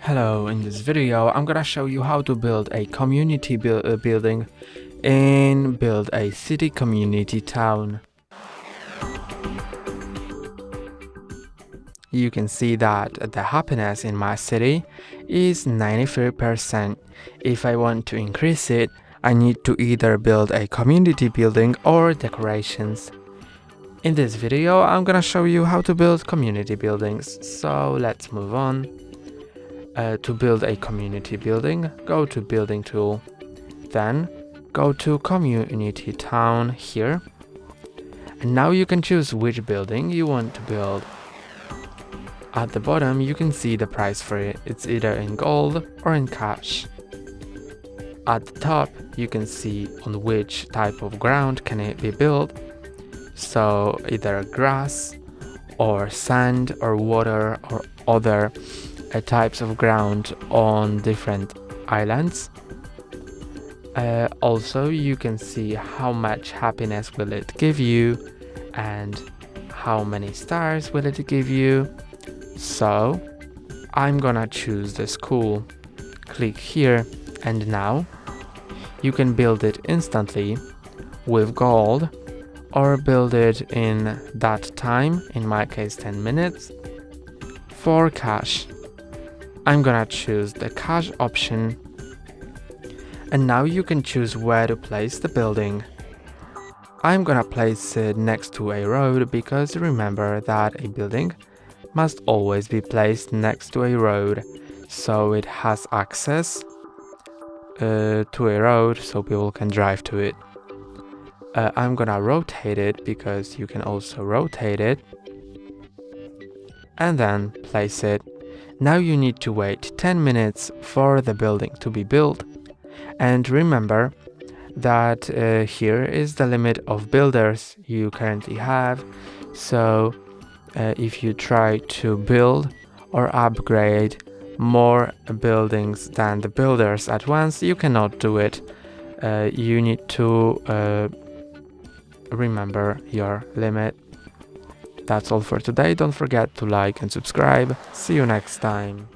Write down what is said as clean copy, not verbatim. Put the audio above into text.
Hello, in this video I'm gonna show you how to build a community building and build a city community town. You can see that the happiness in my city is 93%. If I want to increase it, I need to either build a community building or decorations. In this video I'm gonna show you how to build community buildings, so let's move on. To build a community building, go to building tool, then go to community town here, and now you can choose which building you want to build. At the bottom you can see the price for it, it's either in gold or in cash. At the top you can see on which type of ground can it be built, so either grass or sand or water or other types of ground on different islands. Also you can see how much happiness will it give you and how many stars will it give you. So I'm gonna choose the school, click here, and now you can build it instantly with gold or build it in that time, in my case 10 minutes, for cash. I'm gonna choose the cash option, and now you can choose where to place the building. I'm gonna place it next to a road because remember that a building must always be placed next to a road so it has access to a road so people can drive to it. I'm gonna rotate it because you can also rotate it, and then place it. Now you need to wait 10 minutes for the building to be built, and remember that here is the limit of builders you currently have, so if you try to build or upgrade more buildings than the builders at once, you cannot do it. You need to remember your limit. That's all for today. Don't forget to like and subscribe. See you next time.